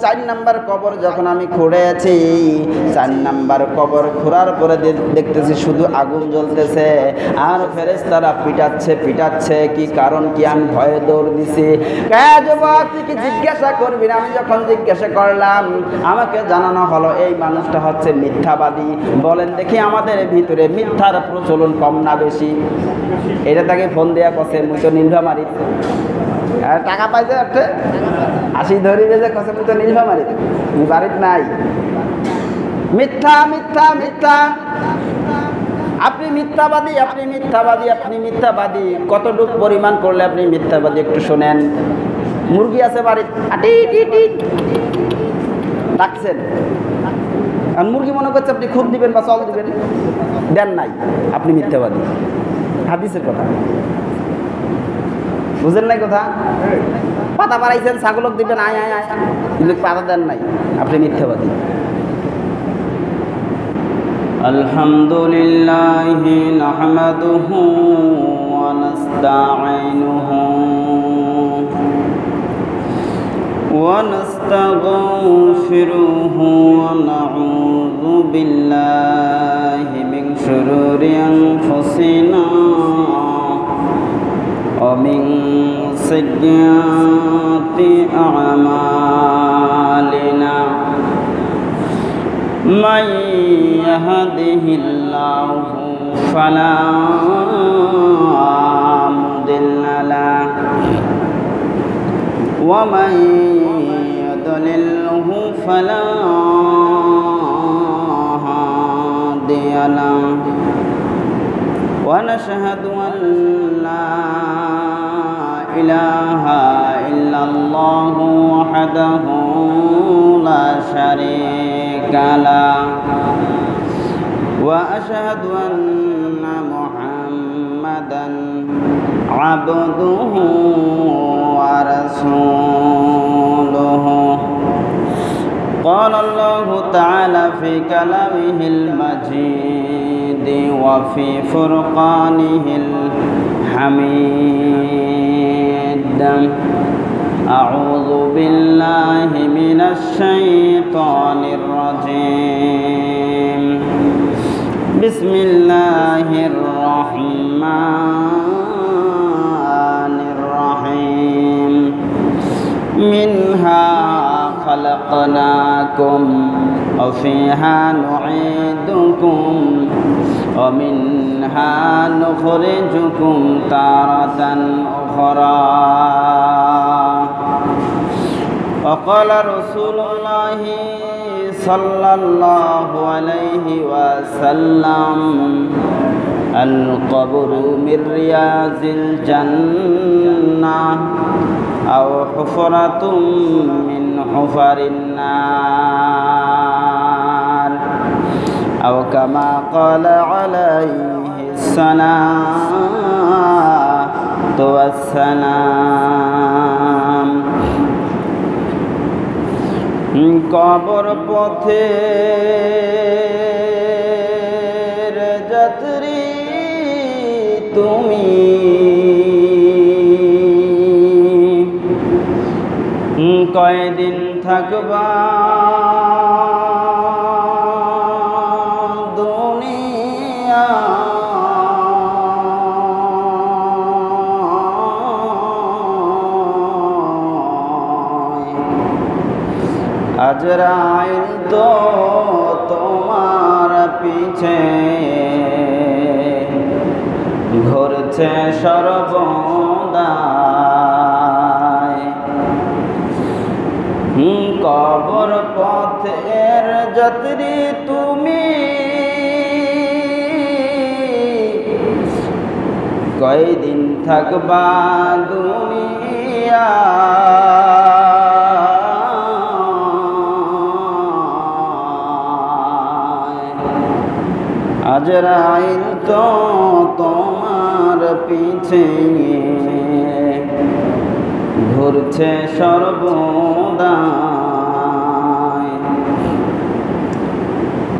4 number কবর যখন আমি খুঁড়েছি, 4 নাম্বার কবর খোঁড়ার পরে দেখতেছি শুধু আগুন জ্বলতেছে আর ফেরেশতারা পিটাচ্ছে। কি কারণ কি? আমি ভয়ে দৌড় দিছি। যুবক তুই কি জিজ্ঞাসা করবি না? আমি যখন জিজ্ঞাসা করলাম আমাকে জানানো হলো এই মানুষটা হচ্ছে মিথ্যাবাদী। বলেন দেখি আমাদের ভিতরে মিথ্যার প্রচলন কম না বেশি? এটা তাকে ফোন দেয়া কছে মুই তো নির্ভা মারি, টাকা পাইছে একটা 80 ধরি বেজে কছে মুই তো নির্ভা মারি, তুই বাড়িতে নাই। মিথ্যা মিথ্যা মিথ্যা, আপনি মিথ্যাবাদী, আপনি মিথ্যাবাদী, আপনি মিথ্যাবাদী। কতটুকু পরিমাণ করলে আপনি মিথ্যাবাদী একটু শোনেন। মুরগি আছে বাড়িতে, ডাকছেন, আর মুরগি মনে করছে আপনি খুদ দিবেন বা চল দিবেন, দেন নাই, আপনি মিথ্যাবাদী। হাদিসের কথা বুঝেন নাই কথা? পাতা বাড়াইছেন, ছাগলক দিবেন আয় আয় আয়, কিন্তু পাতা দেন নাই, আপনি মিথ্যাবাদী। আলহামদুলিল্লাহি নাহমাদুহু ওয়া নাস্তাঈনুহু ওয়া নাস্তাগফিরুহু ওয়া নাউযু বিল্লাহি মিন শুরুরি আনফুসিনা ওয়া মিন সাইয়্যাতি আ'মালিনা। من يهده الله فلا مضل له ومن يضلله فلا هادي له ونشهد أن لا إله إلا الله وحده لا شريك له وأشهد أن محمدا عبده ورسوله. قال الله تعالى في كلامه المجيد وفي فرقانه الحميد. أعوذ بالله من الشيطان الرجيم. بسم الله الرحمن الرحيم. منها خلقناكم وفيها نعيدكم ومنها نخرجكم تارة أخرى. وقال رسول الله صلى الله عليه وسلم القبر من رياض الجنة أو حفرة من حفر النار أو كما قال عليه الصلاة والسلام. কবর পথের যাত্রী তুমি, কয়দিন থাকবা দুনিয়া, আজরাইল তো তোমার পিছে ঘুরছে সর্বদাই। কবর পথের যাত্রী তুমি, কয়দিন থাকবা দুনিয়া, আজরাইল তো তোমার পিছে ঘুরছে সর্বদাই।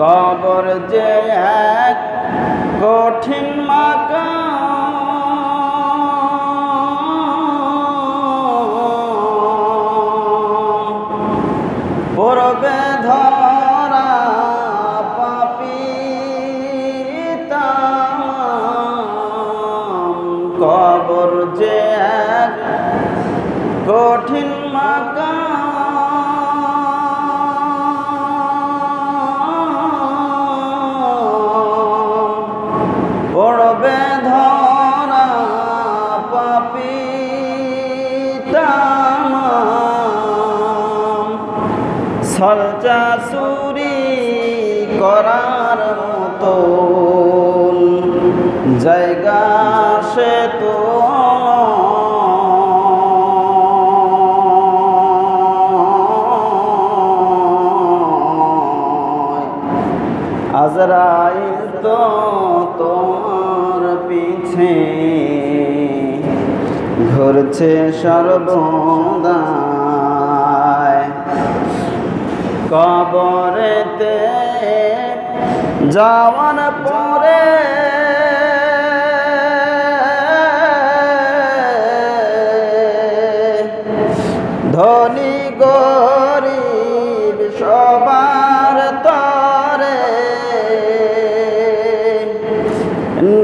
কবর যে এক কঠিন মাকাম, পড়বে ধরা পাপী তামাম, কবর যে এক কঠিন মাকাম, পড়বে ধরা পাপী তামাম, সলচা চুরি করার মতো জায়গা সে তো আজরাইল তো তোমার পিছে ঘুরছে সর্বদাই, কবরেতে যাওয়ার পরে ধনী গরিব সবার তরে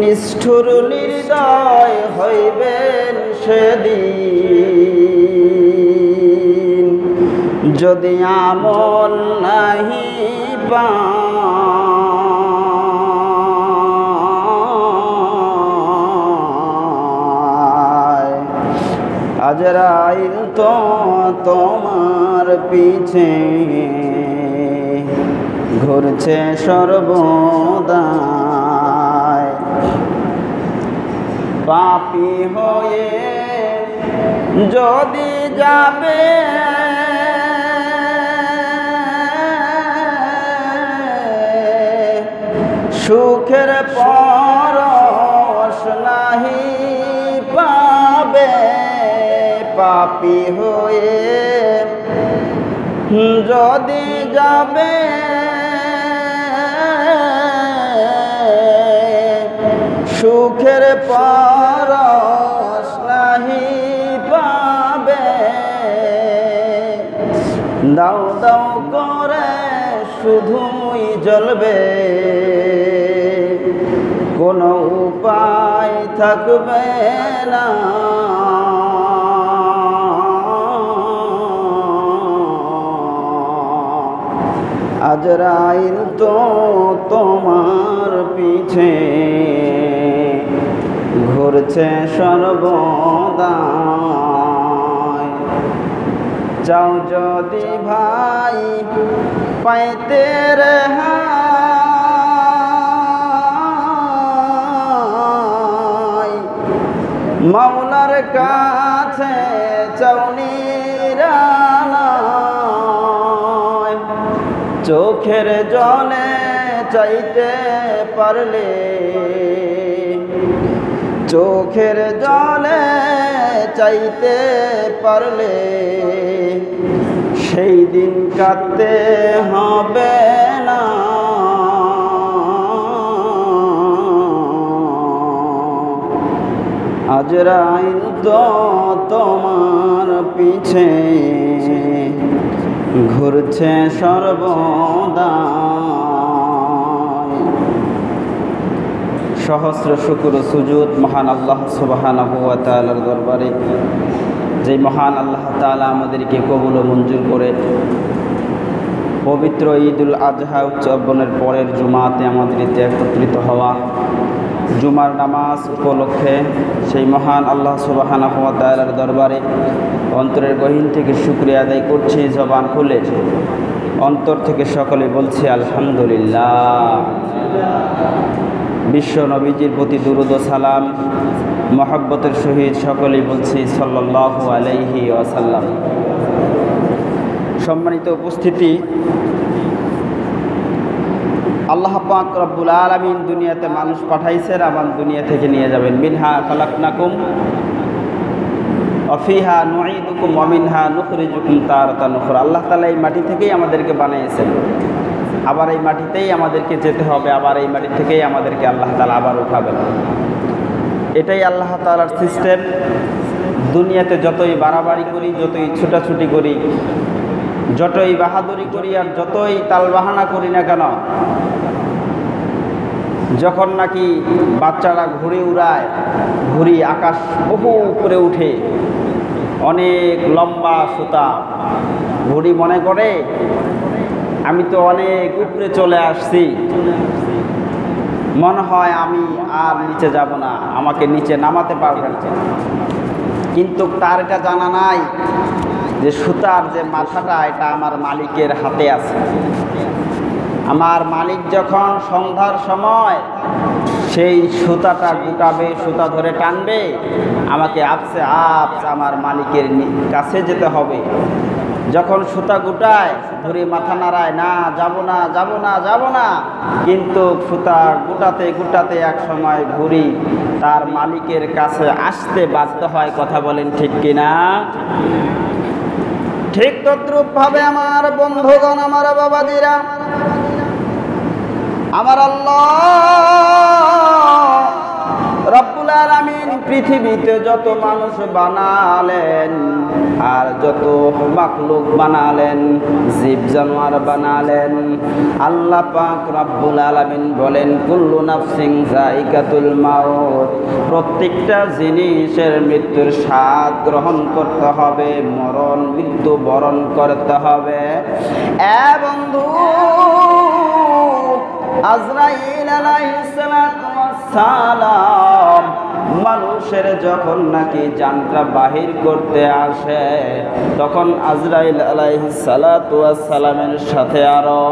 নিষ্ঠুর নির্দয় হইবেন সেদিন, যদি আমল নাহি পায়, আজরাইল তো তোমার পিছে ঘুরছে সর্বদাই, পাপী হয়ে যদি যাবে সুখের পরশ নাহি পাবে, পাপী হয়ে যদি যাবে সুখের পরশ নাহি পাবে, দাও দাও করে শুধুই জ্বলবে, কোনো উপায় থাকবে না, আজরাইল তো তোমার পিছে ঘুরছে সর্বদাই, যাও যদি ভাই পাইতে রেহাই, মাওলার কাছে চাউনিরানায়, চোখের জলে চাইতে পারলে, চোখের জলে চাইতে পারলে সেই দিন কাঁদতে হবে না, আজরাইল তো তোমার পিছে ঘুরছে সর্বদাই। সহস্র শুকর সুজুদ মহান আল্লাহ সুবহানাহু ওয়া তাআলার দরবারে, যে মহান আল্লাহ তাআলা আমাদেরকে কবুল ও মঞ্জুর করে পবিত্র ঈদুল আজহা উদযাপনের পরের জুমাতে আমাদেরকে একত্রিত হওয়া, জুমার নামাজ উপলক্ষে সেই মহান আল্লাহ সুবহানাহু ওয়া তাআলার দরবারে অন্তরের গহীন থেকে শুকরিয়া আদায় করছি। জবান খুলে অন্তর থেকে সকলে বলছি আলহামদুলিল্লাহ। বিশ্ব নবীজির প্রতি দুরূদ ও সালাম মহব্বতের সহিত সকলেই বলছি সাল্লাল্লাহু আলাইহি ওয়াসাল্লাম। সম্মানিত উপস্থিতি, আল্লাহ পাক রব্বুল আলামিন দুনিয়াতে মানুষ পাঠাইছেন, আবার দুনিয়া থেকে নিয়ে যাবেন। মিনহা খালাকনাকুম ওয়া ফিহা নুঈদুকুম ওয়া মিনহা নুখরিজুকুম তারাতান উখরা। আল্লাহ তাআলা এই মাটি থেকেই আমাদেরকে বানিয়েছেন, আবার এই মাটিতেই আমাদেরকে যেতে হবে, আবার এই মাটি থেকেই আমাদেরকে আল্লাহ তাআলা আবার উঠাবেন। এটাই আল্লাহ তাআলার সিস্টেম। দুনিয়াতে যতই বাড়াবাড়ি করি, যতই ছুটাছুটি করি, যতই বাহাদুরি করি আর যতই তালবাহানা করি না কেন, যখন নাকি বাচ্চারা ঘুড়ি উড়ায়, ঘুড়ি আকাশ বহু উপরে উঠে, অনেক লম্বা সুতা, ঘুড়ি মনে করে আমি তো অনেক উপরে চলে আসছি, মনে হয় আমি আর নিচে যাব না, আমাকে নিচে নামাতে পারবে না। কিন্তু তার এটা জানা নাই যে সুতার যে মাথাটা এটা আমার মালিকের হাতে আছে। আমার মালিক যখন সন্ধ্যার সময় সেই সুতাটা গুটাবে, সুতা ধরে টানবে, আমাকে আপসে আপসে আমার মালিকের কাছে যেতে হবে। যখন সুতা গুটায়, ঘুরে মাথা নাড়ায়, না যাব না যাব না যাব না, কিন্তু সুতা গুটাতে গুটাতে এক সময় ঘুরি তার মালিকের কাছে আসতে বাধ্য হয়। কথা বলেন ঠিক কিনা? ঠিক তদ্রূপ ভাবে আমার বন্ধুগণ, আমার বাবাজিরা, আমার আল্লাহ রব্বুল আলামিন পৃথিবীতে যত মানুষ বানালেন আর যত মাখলুক বানালেন, জীব জানোয়ার বানালেন, আল্লাহ পাক রব্বুল আলামিন বলেন কুল্লু নাফসিন যায়িকাতুল মাউত, প্রত্যেকটা জিনিসের মৃত্যুর স্বাদ গ্রহণ করতে হবে, মরণ মৃত্যু বরণ করতে হবে। বন্ধু, আজরাইল আলাইহিস সালাম মানুষের যখন নাকি জানটা বাহির করতে আসে, তখন আজরাইল আলাইহিস সালামের সাথে আরো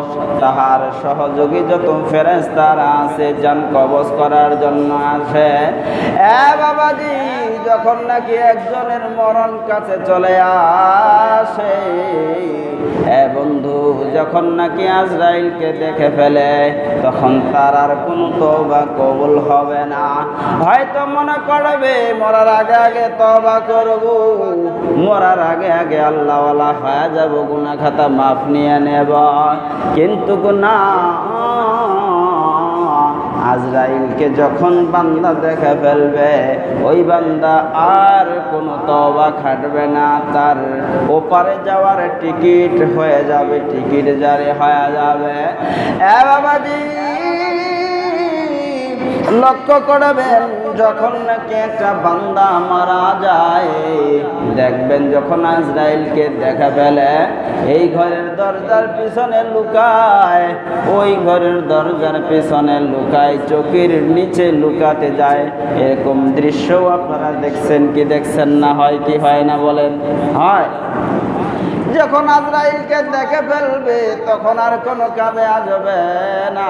তাহার সহযোগী যত ফেরেশতারা আছে জান কবজ করার জন্য আসে। বাবাজি, যখন নাকি একজনের মরণ কাছে চলে আসে, বন্ধু, যখন নাকি আজরাইলকে দেখে ফেলে, তখন তার আর কোনো তওবা কবুল হবে না। হয়তো মনে করবে মরার আগে আগে তওবা করব, মরার আগে আগে আল্লাহওয়ালা হয়ে যাব, গুনাহ খাতা মাফ নিয়ে নেব, কিন্তু গুনাহ আজরাইলকে যখন বান্দা দেখে ফেলবে, ওই বান্দা আর কোনো তওবা খাটবে না, তার ওপারে যাওয়ার টিকিট হয়ে যাবে, টিকিট জারি হয়ে যাবে। বাবাজি, লক্ষ্য করবেন যখন নাকি একটা বান্দা মারা যায়, দেখবেন যখন আজরাইলকে দেখা ফেলে, এই ঘরের দরজার পিছনে লুকায়, ওই ঘরের দরজার পিছনে লুকায়, চোখের নিচে লুকাতে যায়। এরকম দৃশ্যও আপনারা দেখছেন কি দেখছেন না? হয় কি হয় না বলেন? হয়। যখন আজরাইলকে দেখে ফেলবে, তখন আর কোনো কাজে আসবে না।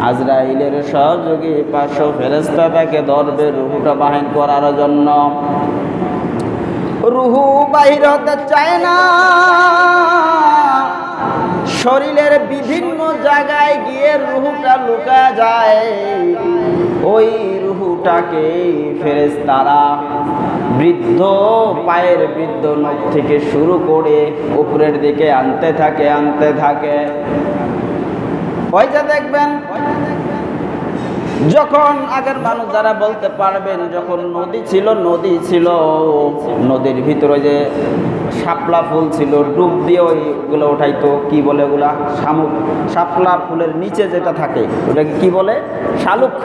আজরাইলের সহযোগী 500 ফেরেশতা তাকে ধরবে রুহুটা বাহির করার জন্য। রুহু বাহির হতে চায় না, শরীরের বিভিন্ন জায়গায় গিয়ে রুহুটা লুকা যায়। ওই রুহুটাকে ফেরেশতারা বৃদ্ধ পায়ের বৃদ্ধ নখ থেকে শুরু করে উপরের দিকে আনতে থাকে। ওই যে দেখবেন, যখন আগের মানুষ যারা বলতে পারবেন, যখন নদী ছিল, নদীর ভিতরে যে শাপলা ফুল ছিল, ডুব দিয়ে ওইগুলো উঠাইতো, কি বলে ওগুলা? শামুক। শাপলা ফুলের নিচে যেটা থাকে ওটাকে কি বলে? শালুক।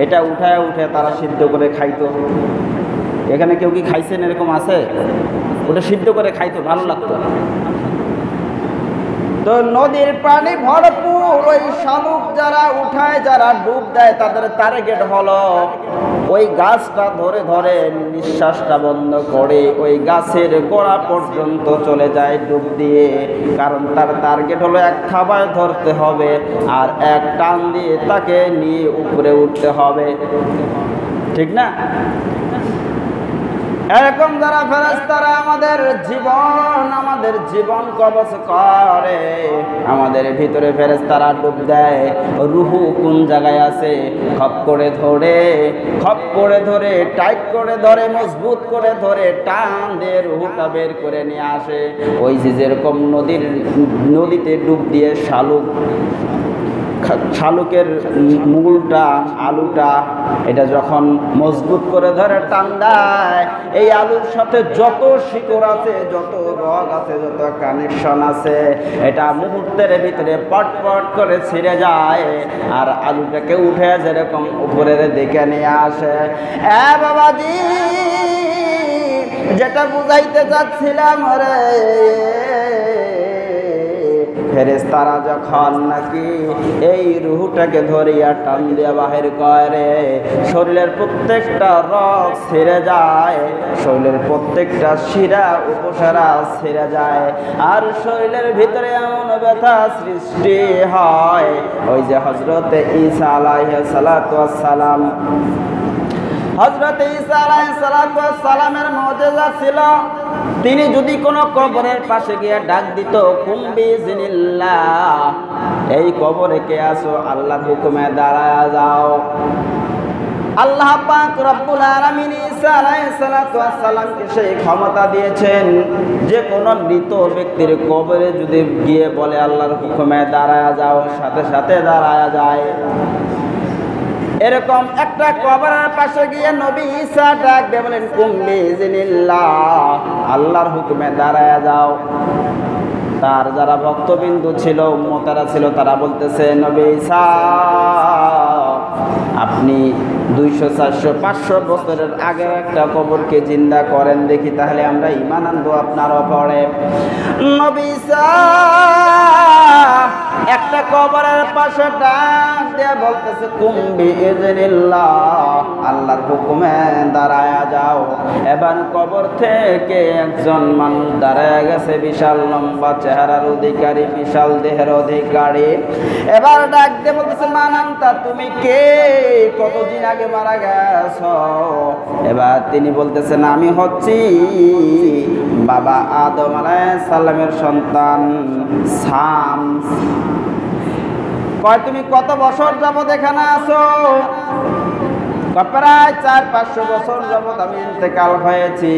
এটা উঠে তারা সিদ্ধ করে খাইতো। এখানে কেউ কি খাইছেন? এরকম আছে? ওটা সিদ্ধ করে খাইতো, ভালো লাগতো। তো নদীর পানি ভরপুর, ওই শালুক যারা উঠায়, যারা ডুব দেয়, তাদের টার্গেট হলো ওই গাছটা ধরে ধরে নিঃশ্বাসটা বন্ধ করে ওই গাছের গোড়া পর্যন্ত চলে যায় ডুব দিয়ে। কারণ তার টার্গেট হলো এক খাবার ধরতে হবে আর এক টান দিয়ে তাকে নিয়ে উপরে উঠতে হবে, ঠিক না? এরকম যারা ফেরেশতারা আমাদের জীবন কবজ করে, আমাদের ভিতরে ফেরেশতারা ডুব দেয়, রুহু কোন জায়গায় আছে খপ করে ধরে টাইট করে ধরে, মজবুত করে ধরে টান দিয়ে রুহুটা বের করে নিয়ে আসে। ওই যে যেরকম নদীতে ডুব দিয়ে শালুকের মূলটা, আলুটা, এটা যখন মজবুত করে ধরে টান দেয়, এই আলুর সাথে যত শিকড় আছে, যত রগ আছে, যত কানেকশন আছে, এটা মুহূর্তের ভিতরে পটপট করে ছিঁড়ে যায় আর আলুটাকে উঠে যেরকম উপরের দিকে নিয়ে আসে। বাবাজি, যেটা বুঝাইতে চাচ্ছিলাম রে, ফেরেশতারা যখন নাকি এই রুহটাকে ধরিয়া টান দিয়া বাহির করে, শরীরের প্রত্যেকটা রগ ছিঁড়ে যায়, শরীরের প্রত্যেকটা শিরা উপশিরা ছিঁড়ে যায়, আর শরীরের ভিতরে এমন ব্যথা সৃষ্টি হয়। ওই যে হযরত ঈসা আলাইহিস সালাতু ওয়াস সালাম, হযরত ঈসা আলাইহিস সালাতু ওয়াস সালামের মুজিজা ছিল, তিনি যদি কোনো কবরের পাশে গিয়ে ডাক দিত, কুম বিইজনিল্লাহ, এই কবরে কে আসো, আল্লাহর হুকুমে দাঁড়ায়া যাও। আল্লাহ পাক রব্বুল আলামিন ঈসা আলাইহিস সালাতু ওয়াস সালামকে সেই ক্ষমতা দিয়েছেন, যে কোনো মৃত ব্যক্তির কবরে যদি গিয়ে বলে আল্লাহর হুকুমে দাঁড়ায়া যাও, সাথে সাথে দাঁড়ায়া যায়। এরকম একটা কবরের পাশে গিয়ে নবী ঈসা ডাক দিয়ে বলেন, কুম বিইজনিল্লাহ, আল্লাহর হুকুমে দাঁড়ায়া যাও। তার যারা ভক্তবিন্দু ছিল, উম্মতেরা ছিল, তারা বলতেছে, নবী ঈসা, আপনি 200, 400, 500 বছরের আগে একটা কবরকে জিন্দা করেন দেখি, তাহলে আমরা ঈমান আনবো আপনার উপরে। নবী ঈসা একটা কবরের পাশে ডাক দিয়ে বলতেছে, কুম বিইজনিল্লাহ, আল্লাহর হুকুমে দাঁড়ায়া যাও। এবার কবর থেকে একজন মানুষ দাঁড়ায় গেছে, বিশাল লম্বা চেহারার অধিকারী, বিশাল দেহের অধিকারী। এবার ডাক দিয়ে বলতেছে, মান আনতা, তুমি কে, কতদিন আগে মারা গেছ? এবার তিনি বলতেছেন, আমি হচ্ছি বাবা আদম আলাইহিস সালামের সন্তান সাম। কয়, তুমি কত বছর যাবত এখানে আছো? প্রায় 400-500 বছর যাবত আমি ইন্তেকাল হয়েছি।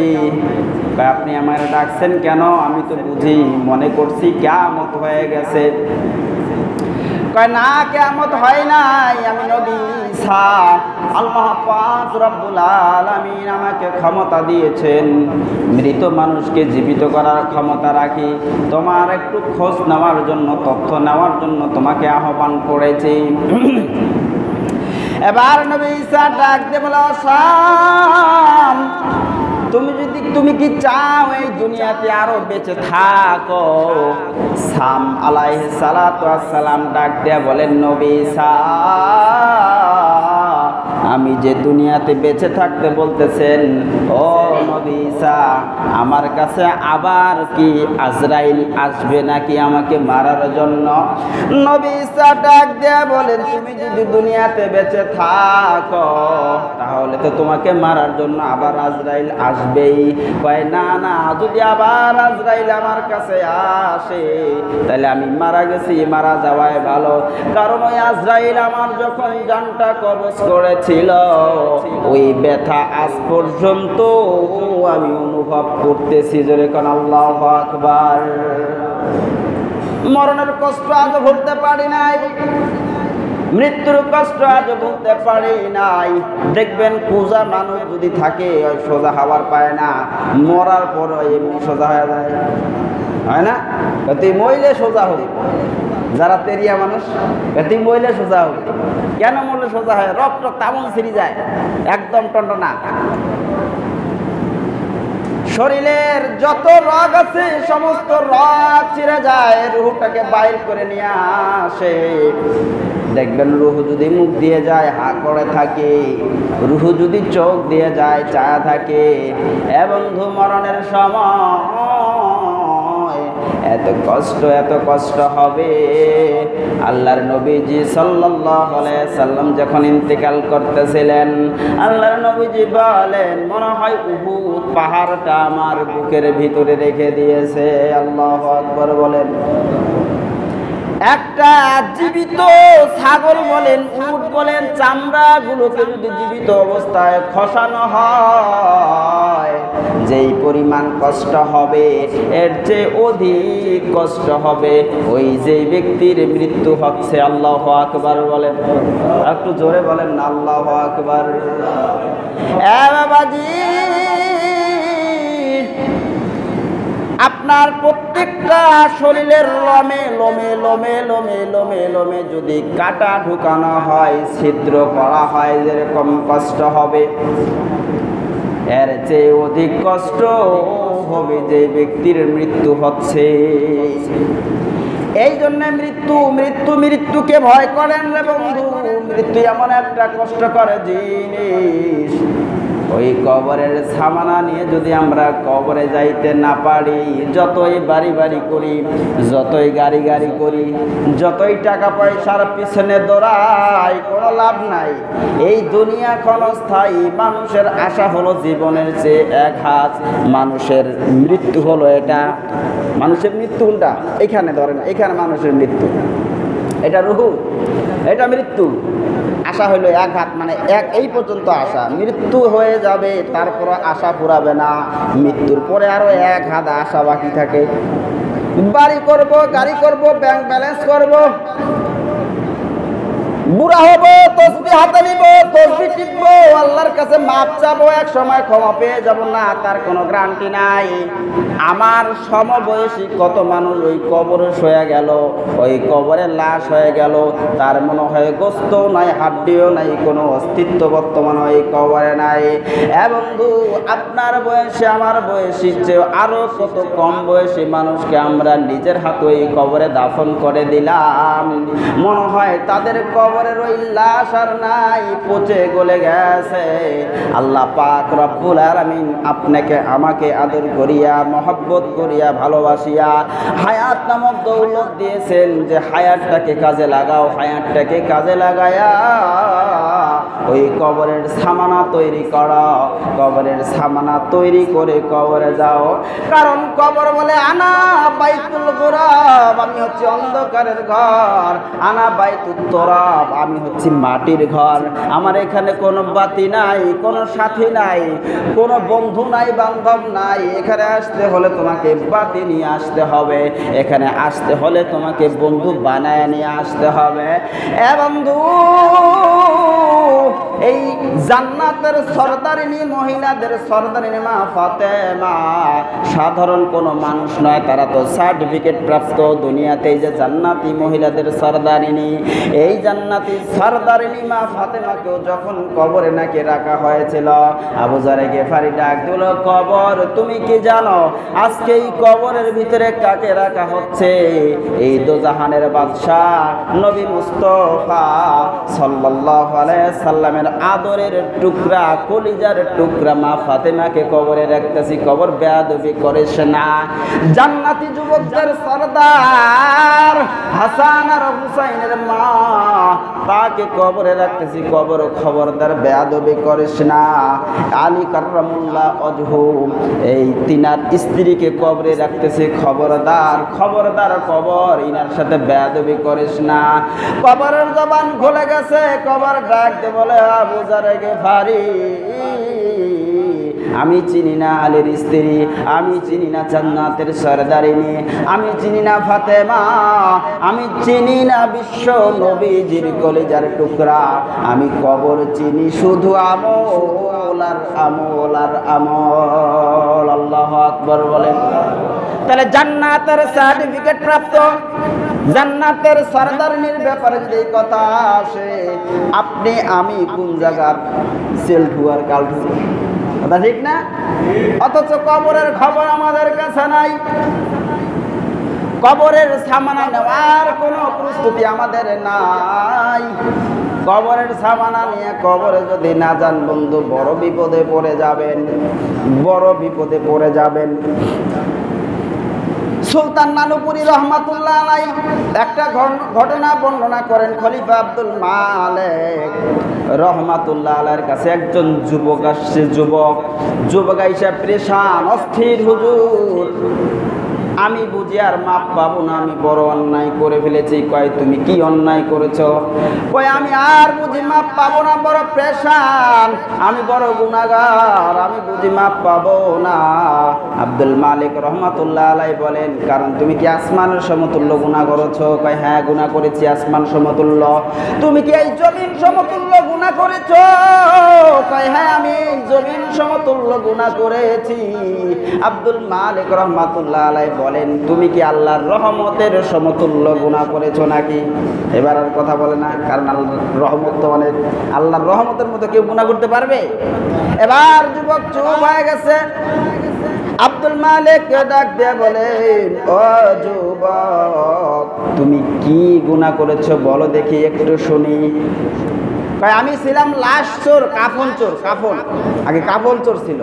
আপনি আমার ডাকছেন কেন? আমি তো বুঝি মনে করছি কিয়ামত হয়ে গেছে। কয়, না, কিয়ামত হয় নাই, আমি নবী ঈসা। আল্লাহ পাক রব্বুল আলামিন আমাকে ক্ষমতা দিয়েছেন, মৃত মানুষকে জীবিত করার ক্ষমতা রাখি। তোমার একটু খোঁজ নেওয়ার জন্য, তথ্য নেওয়ার জন্য তোমাকে আহ্বান করেছি। এবার নবী ঈসা ডাক দিয়ে বলে, সাম, তুমি কি চাও এই দুনিয়াতে আরো বেঁচে থাকো? সাম আলাইহিস সালাতু ওয়াস সালাম ডাক দিয়ে বলেন, নবী ঈসা, আমি যে দুনিয়াতে বেঁচে থাকতে বলতেছেন, ও নবী ঈসা, আমার কাছে আবার কি আজরাইল আসবে নাকি আমাকে মারার জন্য? নবী ঈসা ডাক দিয়ে বলেন, তুমি যদি দুনিয়াতে বেঁচে থাকো, তাহলে তো তোমাকে মারার জন্য আবার আজরাইল আসবেই। কয়, না না, যদি আবার আজরাইল আমার কাছে আসে, তাহলে আমি মারা গেছি, মারা যাওয়াই ভালো। কারণ ওই আজরাইল আমার যখন জানটা কবজ করেছিল, ওই ব্যথা আজ পর্যন্ত আমি অনুভব করতেছি। জোরে কোন আল্লাহু আকবার। মরণের কষ্ট আজও ভুলতে পারি নাই, মৃত্যুর কষ্ট আজও ভুলতে পারি নাই। দেখবেন কুজা মানুষ যদি থাকে, সোজা হওয়ার পায় না, মরার পর এমনি সোজা হয়ে যায়, হয় না? তুই মইলে সোজা হবে, যারা তেরিয়া মানুষ, তুই মইলে সোজা হবে। কেন মরলে সোজা হয়? রক্ত তামন ছিঁড়ে যায়, একদম টন্ডনা। শরীরের যত রগ আছে সমস্ত রগ ছিঁড়ে যায়, রুহটাকে বাইর করে নিয়ে আসে। দেখবেন রুহ যদি মুখ দিয়ে যায় হা করে থাকে, রুহ যদি চোখ দিয়ে যায় চায়া থাকে। এবং মরণের সময় এত কষ্ট হবে। আল্লাহর নবীজি সাল্লাল্লাহু আলাইহি সাল্লাম যখন ইন্তেকাল করতেছিলেন, আল্লাহর নবীজি বলেন, মনে হয় উহুদ পাহাড়টা আমার বুকের ভিতরে রেখে দিয়েছে। আল্লাহু আকবার বলেন। একটা জীবিত ছাগল বলেন, উট বলেন, চামড়াগুলোকে যদি জীবিত অবস্থায় খসানো হয়, যেই পরিমাণ কষ্ট হবে, এর চেয়ে অধিক কষ্ট হবে ওই যেই ব্যক্তির মৃত্যু হচ্ছে। আল্লাহু আকবার বলেন, একটু জোরে বলেন না, আল্লাহু আকবার। বাবাজি, আপনার প্রত্যেকটা শরীরের লোমে লোমে লোমে লোমে লোমে লোমে যদি কাটা ঢুকানো হয়, ছিদ্র করা হয়, যেরকম কষ্ট হবে, এর চেয়ে অধিক কষ্ট হবে যে ব্যক্তির মৃত্যু হচ্ছে। এই জন্য মৃত্যুকে ভয় করেন রে বন্ধু। মৃত্যু এমন একটা কষ্টকর জিনিস, ওই কবরের সামানা নিয়ে যদি আমরা কবরে যাইতে না পারি, যতই বাড়ি বাড়ি করি, যতই গাড়ি গাড়ি করি, যতই টাকা পয়সার পিছনে দৌড়াই, কোনো লাভ নাই। এই দুনিয়া ক্ষণস্থায়ী। মানুষের আশা হলো জীবনের চেয়ে এক হাত, মানুষের মৃত্যু হলো এটা। মানুষের মৃত্যু উল্টা, এখানে ধরেন, এখানে মানুষের মৃত্যু, এটা রুহু, এটা মৃত্যু। আশা হইলো এক হাত, মানে এই পর্যন্ত আশা। মৃত্যু হয়ে যাবে, তারপর আশা পুরাবে না। মৃত্যুর পরে আরো এক হাত আশা বাকি থাকে। বাড়ি করব, গাড়ি করব, ব্যাংক ব্যালেন্স করব, বুড়া হবো, তসবি হাতে নিব, তসবি টিপবো, আল্লাহর কাছে মাপ চাবো, এক সময় ক্ষমা পেয়ে যাব না, তার কোনো গ্যারান্টি নাই। আমার সমবয়সী কত মানুষ ওই কবরে শুয়ে গেল, ওই কবরে লাশ হয়ে গেল, তার মনে হয় গোস্ত নাই, হাড্ডিও নাই, কোনো অস্তিত্ব বর্তমান ওই কবরে নাই। বন্ধু, আপনার বয়সে আমার বয়সীর চেয়ে আরো কত কম বয়সী মানুষকে আমরা নিজের হাতে ওই কবরে দাফন করে দিলাম। মনে হয় তাদের কবরের ওই লাশ আর নাই, পচে গলে গেছে। আল্লাহ পাক রব্বুল আলামিন আপনাকে আমাকে আদর করিয়া, মহব্বত করিয়া, ভালোবাসিয়া হায়াত নামক দৌলত দিয়েছেন, যে হায়াতটাকে কাজে লাগাও। হায়াতটাকে কাজে লাগায়া ওই কবরের সামানা তৈরি করো, কবরের সামানা তৈরি করে কবরে যাও। কারণ কবর বলে আনা বাইতুল গুরাব, আমি হচ্ছে অন্ধকারের ঘর, আনা বাইতুত তুরাব, আমি হচ্ছে মাটির ঘর। আমার এখানে কোনো বাতি নাই, কোনো সাথী নাই, কোনো বন্ধু নাই, বান্ধব নাই। এখানে আসতে হলে তোমাকে বাতি নিয়ে আসতে হবে, এখানে আসতে হলে তোমাকে বন্ধু বানায় নিয়ে আসতে হবে। বন্ধু, এই জান্নাতের সরদারিনী, মহিলাদের সরদারিনী মা ফাতেমা সাধারণ কোনো মানুষ নয়, তারা তো সার্টিফিকেট প্রাপ্ত। দুনিয়াতে যে জান্নাতি মহিলাদের সরদারিনী, এই জান্নাতি সরদারিনী মা ফাতেমাকেও যখন কবরে নাকি রাখা হয়েছিল, আবু যর গিফারি ডাক দিল, কবর তুমি কি জানো আজকে এই কবরের ভিতরে কাকে রাখা হচ্ছে? এই দোজাহানের বাদশাহ নবী মুস্তাফা সাল্লাল্লাহু আলাইহি সাল্লামের আদরের টুকরা, কলিজার টুকরা মা ফাতেমাকে কবরে রাখতেছি। কবর বেয়াদবি করিস না। জান্নাতি যুবকদের সরদার হাসান আর হুসাইনের মা, তাকে কবরে রাখতেছি। কবর খবরদার বেয়াদবি করিস না। আলী কাররামুল্লাহ ওয়াজহু, এই তিনার স্ত্রীকে কবরে রাখতেছি। খবরদার খবরদার, কবর ইনার সাথে বেয়াদবি করিস না। কবরের জবান খুলে গেছে, কবর ডাক দে বলে, আবু যর গিফারি, আমি চিনি না আলীর স্ত্রী, আমি চিনি না জান্নাতের সরদারিনী, আমি চিনি না ফাতেমা, আমি চিনি না বিশ্ব নবীজির কলিজার টুকরা। আমি কবর চিনি শুধু আমল আর আমল আর আমল। আল্লাহু আকবার বলেন। তাহলে জান্নাতের সার্টিফিকেট প্রাপ্ত, জান্নাতের সরদারিনীর ব্যাপারে যদি কথা আসে, আপনি আমি কোন জায়গার সেলঠু আর কালঠু, কথা ঠিক না? অথচ কবরের খবর আমাদের কাছে নাই, কবরের সামানা নেওয়ার কোনো প্রস্তুতি আমাদের নাই। কবরের সামানা নিয়ে কবরে যদি না যান বন্ধু, বড় বিপদে পড়ে যাবেন, বড় বিপদে পড়ে যাবেন। সুলতান নানুপুরি রহমাতুল্লাহ আলাইহি একটা ঘটনা বর্ণনা করেন। খলিফা আব্দুল মালেক রহমাতুল্লাহ আলাইহির কাছে একজন যুবক আসছে। যুবক আইসা পরেশান, অস্থির, হুজুর আমি বুঝি আর মাপ পাবো না, আমি বড় অন্যায় করে ফেলেছি। কয় তুমি কি অন্যায় করেছো? কয় আমি আর বুঝি মাপ পাবো না, বড় পেরেশান, আমি বড় গুনাহগার, আমি বুঝি মাপ পাবো না। আব্দুল মালিক রহমাতুল্লাহ আলাইহি বলেন, কারণ তুমি কি আসমানের সমতুল্য গুনাহ করেছো? কয় হ্যাঁ গুনাহ করেছি আসমান সমতুল্য। তুমি কি এই জমিন সমতুল্য গুনাহ করেছো? কয় হ্যাঁ আমি জমিন সমতুল্য গুনাহ করেছি। আব্দুল মালিক রহমাতুল্লাহ আলাইহি বলেন, তুমি কি আল্লাহর রহমতের সমতুল্য গুনাহ করেছো নাকি? এবার আর কথা বলে না, কারণ আল্লাহর রহমত তো অনেক, আল্লাহর রহমতের মতো কেউ গুনাহ করতে পারবে? এবার যুবক চুপ হয়ে গেছে। আব্দুল মালিক ডাক দিয়ে বলেন, ও যুবক, তুমি কি গুনাহ করেছো বলো দেখি, একটু শুনি। কয় আমি ছিলাম লাশ চোর, কাফন চোর। কাফন, আগে কাফন চোর ছিল।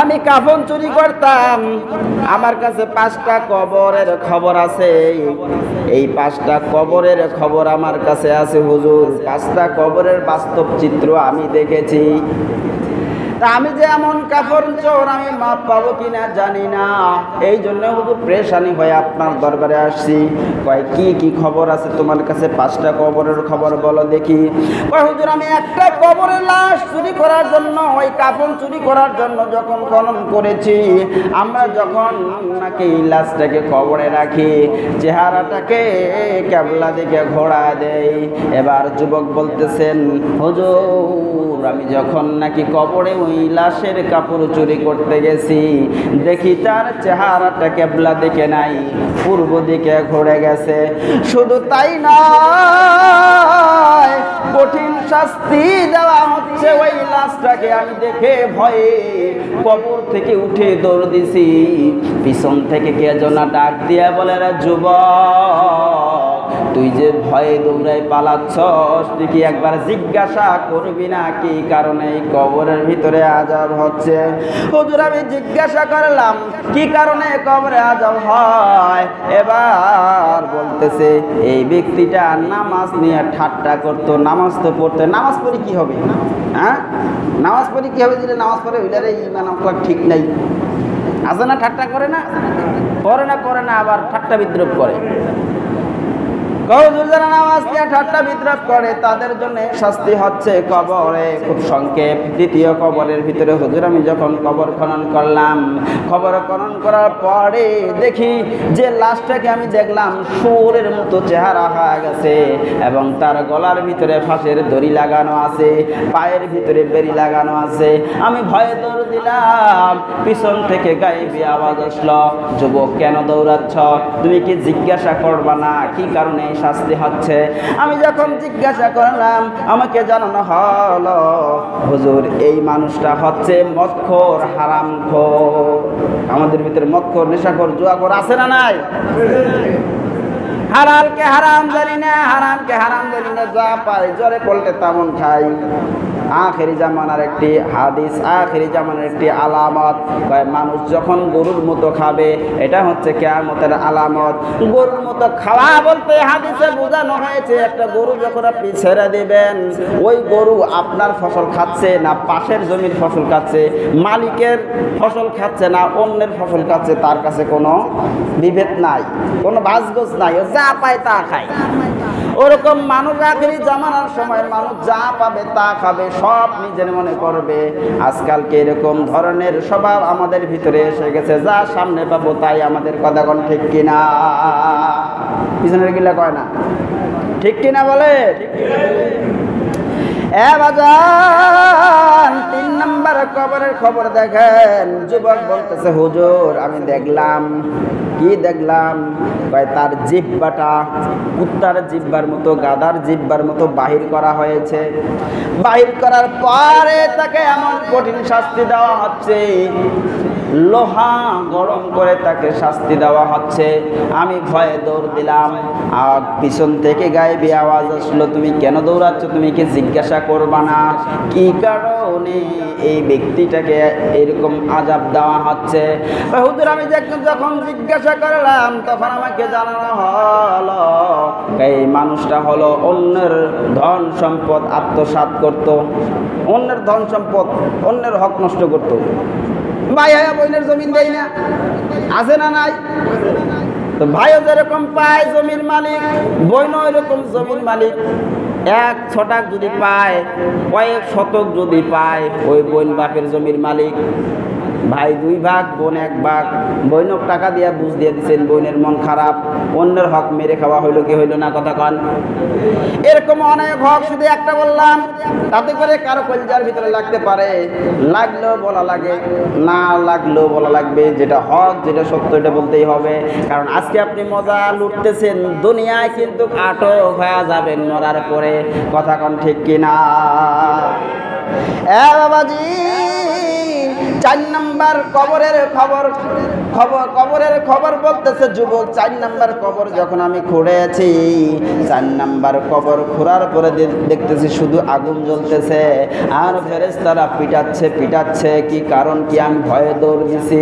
আমি কাফন চুরি করতাম। আমার কাছে 5টা কবরের খবর আছে। এই 5টা কবরের খবর আমার কাছে আছে হুজুর। 5টা কবরের বাস্তব চিত্র আমি দেখেছি। তা আমি যে এমন কাফন চোর, আমি মাপ পাবো কিনা জানি না, এই জন্য হুজুর পেরেশানি হয়ে আপনার দরবারে আসছি। কয় কি কি খবর আছে তোমার কাছে? 5টা কবরের খবর বলো দেখি। কয় হুজুর আমি একটা কবরের লাশ চুরি করার জন্য, ওই কাফন চুরি করার জন্য যখন খনন করেছি, আমরা যখন নাকি এই লাশটাকে কবরে রাখি, চেহারাটাকে কেবলা দিকে ঘোরা দেই। এবার যুবক বলতেছেন, হুজুর আমি যখন নাকি কবরে ওই লাশের কাপড় চুরি করতে গেছি, দেখি তার চেহারাটা কেবলা দিকে নাই, পূর্ব দিকে ঘুরে গেছে। শুধু তাই নয়, কঠিন শাস্তি দেওয়া হচ্ছে ওই লাশটাকে। আমি দেখে ভয়ে কবর থেকে উঠে দৌড় দিছি। পিছন থেকে কে যেন ডাক দিয়া বলে, রে যুবক, তুই যে ভয়ে দৌড়াই পালাচ্ছস, তুই কি একবার জিজ্ঞাসা করবি না কি কারণে এই কবরের ভিতরে আযাব হচ্ছে? হুজুর আমি জিজ্ঞাসা করলাম কি কারণে কবরে আযাব হয়। এবার বলতেছে, এই ব্যক্তিটা নামাজ নিয়ে ঠাট্টা করতো। নামাজ তো পড়তে, নামাজ পড়ি কি হবে? হ্যাঁ, নামাজ পড়ি কি হবে? যদি নামাজ পড়ে ওইটারে ইমান আকলাক ঠিক নাই, আছে না? ঠাট্টা করে না, করে না, আবার ঠাট্টা বিদ্রুপ করে। হুজুর যারা নামাজ নিয়ে ঠাট্টা বিদ্রুপ করে তাদের জন্য শাস্তি হচ্ছে কবরে। খুব সংক্ষেপ, দ্বিতীয় কবরের ভিতরে হুজুর আমি যখন কবর খনন করলাম, কবর খনন করার পরে দেখি যে লাশটাকে আমি দেখলাম শুয়োরের মতো চেহারা হয়ে গেছে, এবং তার গলার ভিতরে ফাঁসের দড়ি লাগানো আছে, পায়ের ভিতরে বেড়ি লাগানো আছে। আমি ভয়ে দৌড় দিলাম। পিছন থেকে গায়েবী আওয়াজ আসলো, যুবক কেন দৌড়াচ্ছ? তুমি কি জিজ্ঞাসা করবা না কি কারণে শাস্তি হচ্ছে? আমি যখন জিজ্ঞাসা করলাম, আমাকে জানানো হলো, হুজুর এই মানুষটা হচ্ছে মদখোর, হারামখোর। আমাদের ভিতরে মদখোর, নেশাখোর, জুয়াখোর আছে না নাই? হালালকে হারাম জানি না, হারামকে হারাম জানি না, যা পাই জোরে পড়লে তেমন খাই। আখেরি জামানার একটি হাদিস, আখেরি জামানার একটি আলামত, মানুষ যখন গরুর মতো খাবে, এটা হচ্ছে কিয়ামতের আলামত। গরুর মতো খাওয়া বলতে হাদিসে বোঝানো হয়েছে, একটা গরু যখন আপনি ছেড়ে দিবেন, ওই গরু আপনার ফসল খাচ্ছে না পাশের জমির ফসল খাচ্ছে, মালিকের ফসল খাচ্ছে না অন্যের ফসল খাচ্ছে, তার কাছে কোনো বিভেদ নাই, কোনো বাজগোজ নাই, ও যা পায় তা খায়। ওরকম মানুষ আখেরি জামানার সময় মানুষ যা পাবে তা খাবে, সব নিজের মনে করবে। আজকালকে এরকম ধরনের স্বভাব আমাদের ভিতরে এসে গেছে, যা সামনে পাবো তাই আমাদের কথা কোন ঠিক কিনা? পিছনের গিলা কয় না, ঠিক কিনা বলে? বাজান 3 নম্বর কবরের খবর দেখেন। যুবক বলতেছে, হুজুর আমি দেখলাম। কি দেখলাম? তার জিহ্বাটা কুত্তার জিহ্বার মতো, গাধার জিহ্বার মতো বাহির করা হয়েছে। বাহির করার পরে তাকে এমন কঠিন শাস্তি দেওয়া হচ্ছে, লোহা গরম করে তাকে শাস্তি দেওয়া হচ্ছে। আমি ভয়ে দৌড় দিলাম। আর পিছন থেকে গায়েবী আওয়াজ আসলো, তুমি কেন দৌড়াচ্ছ? তুমি কি জিজ্ঞাসা করবা না কি কারণে এই ব্যক্তিটাকে এরকম আযাব দেওয়া হচ্ছে? হুজুর আমি যখন জিজ্ঞাসা করলাম, তখন আমাকে জানানো হলো এই মানুষটা হলো অন্যের ধন সম্পদ আত্মসাৎ করত, অন্যের ধন সম্পদ, অন্যের হক নষ্ট করত। ভাইয়া বোনের জমিন দেই না? আছে না নাই? তো ভাইও যেরকম পায় জমির মালিক, বোনও এরকম জমির মালিক। 1 ছটাক যদি পায়, কয়েক শতক যদি পায়, ওই বোন বাপের জমির মালিক। ভাই 2 ভাগ, বোন 1 ভাগ। বোনক টাকা দিয়া বুঝ দিয়ে দিচ্ছেন, বোনের মন খারাপ, অন্যের হক মেরে খাওয়া হইলো কি হইলো না? কথা কন। এরকম অনেক হক, শুধু একটা বললাম, তাতে করে কারো কলজার ভিতরে লাগতে পারে। লাগলেও বলা লাগে, না লাগলেও বলা লাগবে। যেটা হক, যেটা সত্য, এটা বলতেই হবে। কারণ আজকে আপনি মজা লুটতেছেন, দুনিয়ায় কিন্তু আটক হয়ে যাবেন মরার পরে। কথা কন ঠিক কিনা? বাবাজি, 4 নাম্বার কবরের খবর বলতেছে যুবক। 4 নাম্বার কবর যখন আমি খুঁড়েছি, 4 নাম্বার কবর খোঁড়ার পরে দেখতেছি শুধু আগুন জ্বলতেছে, আর ফেরেশতারা পিটাচ্ছে। কি কারণ কি? আমি ভয়ে দৌড় দিছি।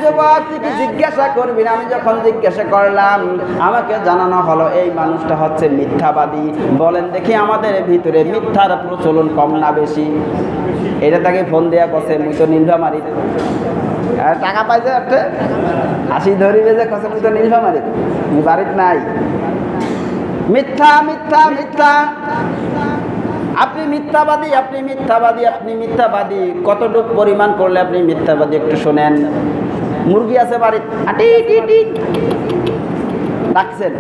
যুবক, তুই কি জিজ্ঞাসা করবি না? আমি যখন জিজ্ঞাসা করলাম, আমাকে জানানো হলো এই মানুষটা হচ্ছে মিথ্যাবাদী। বলেন দেখি, আমাদের ভিতরে মিথ্যার প্রচলন কম না বেশি? এটা তাকে ফোন দেয়া কছে, মুই তো নীলভা মারি। আর টাকা পাইছে একটা 80 ধরিবে যে কছে, মুই তো নীলভা মারি, মুই বাড়িত নাই। মিথ্যা মিথ্যা মিথ্যা। আপনি মিথ্যাবাদী। কতটুকু পরিমাণ করলে আপনি মিথ্যাবাদী একটু শোনেন। মুরগি আছে বাড়িত, ডাকছেন,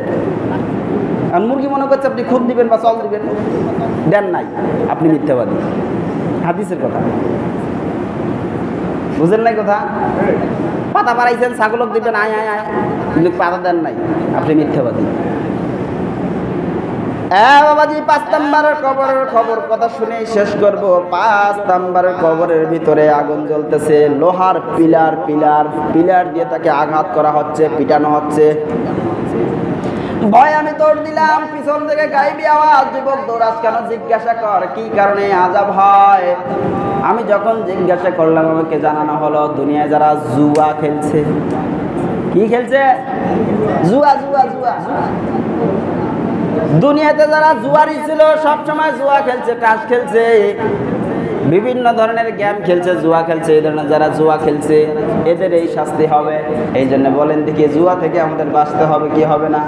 আর মুরগি মনে করছে আপনি খুদ দিবেন বা চল দিবেন, দেন নাই, আপনি মিথ্যাবাদী। হাদিসের কথা বুঝেন নাই? কথা পাতা বাড়াইছেন, ছাগলক দিবেন, আয়, কিন্তু পাতা দেন নাই, আপনি মিথ্যাবাদী। বাবাজি, 5 নাম্বারের কবরের খবর কথা শুনেই শেষ করব। 5 নাম্বারের কবরের ভিতরে আগুন জ্বলতেছে, লোহার পিলার দিয়ে তাকে আঘাত করা হচ্ছে, পিটানো হচ্ছে। ভয় আমি দৌড় দিলাম, পিছন থেকে গাইবি আওয়াজ, যুবক দৌড়াস কেন? জিজ্ঞাসা কর কি কারণে আযাব হয়। আমি যখন জিজ্ঞাসা করলাম, আমাকে জানানো হলো দুনিয়ায় যারা জুয়া খেলছে। কি খেলছে? জুয়া। দুনিয়াতে যারা জুয়ারি ছিল, সবসময় জুয়া খেলছে, তাস খেলছে, বিভিন্ন ধরনের গেম খেলছে, জুয়া খেলছে। এই ধরনের যারা জুয়া খেলছে, এদের এই শাস্তি হবে। এই জন্য বলেন দেখি, জুয়া থেকে আমাদের বাঁচতে হবে কি হবে না?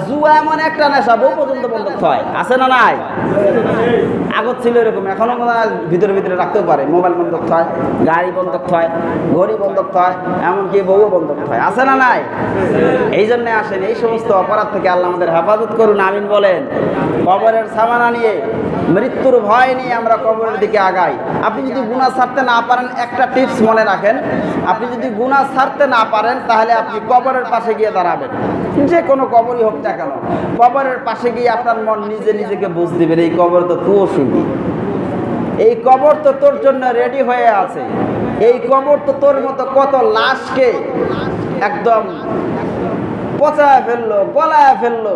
জুয়া এমন একটা নেশা, বউ পর্যন্ত বন্ধক হয়, আছে না নাই? আগত ছিল এরকম, এখনো ভিতরে রাখতেও পারে। মোবাইল বন্ধক হয়, গাড়ি বন্ধক হয়, ঘড়ি বন্ধক হয়, এমনকি বউও বন্ধক হয়, আছে না নাই? এই জন্য আসেন, এই সমস্ত অপরাধ থেকে আল্লাহ আমাদের হেফাজত করুন, আমিন বলেন। কবরের সামানা নিয়ে, মৃত্যুর ভয় নিয়ে আমরা কবরের দিকে আগাই। আপনি যদি গুনাহ ছাড়তে না পারেন, একটা টিপস মনে রাখেন, আপনি যদি গুনাহ ছাড়তে না পারেন, তাহলে আপনি কবরের পাশে গিয়ে দাঁড়াবেন। যে কোনো কবরই হোক না কেন, কবরের পাশে গিয়ে আপনার মন নিজেকে বুঝ দিবেন, এই কবর তো তুইও শুনবি, এই কবর তো তোর জন্য রেডি হয়ে আছে। এই কবর তো তোর মতো কত লাশকে একদম পচায় ফেললো, গলায় ফেললো।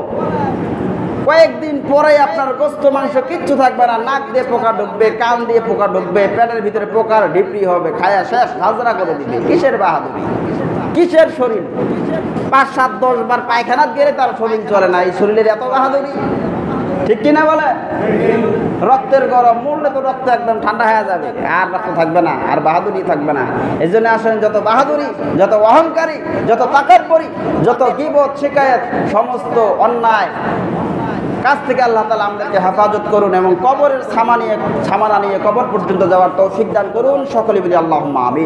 কয়েকদিন পরে আপনার গোস্ত মাংস কিচ্ছু থাকবে না, নাক দিয়ে পোকা ঢুকবে, কান দিয়ে পোকা ঢুকবে, পেটের ভিতরে পোকার ঢিপড়ি হবে, খায়া শেষ, হাজরা করে দিবে। কিসের বাহাদুরি, কিসের শরীর? 5, 7, 10 বার পায়খানাত গেলে তার শরীর চলে না, এই শরীরের এত বাহাদুরি, ঠিক কিনা বলে? রক্তের গরম মরলে তো রক্ত একদম ঠান্ডা হয়ে যাবে, আর রক্ত থাকবে না, আর বাহাদুরি থাকবে না। এই জন্য আসেন, যত বাহাদুরি, যত অহংকারী, যত তাকাব্বুরি, যত গীবত, শিকায়েত, সমস্ত অন্যায় কাছ থেকে আল্লাহ তাআলা আমাদেরকে হেফাজত করুন, এবং কবরের সামানা নিয়ে কবর পর্যন্ত যাওয়ার তৌফিক দান করুন। সকলে বলি আল্লাহুম্মা আমিন।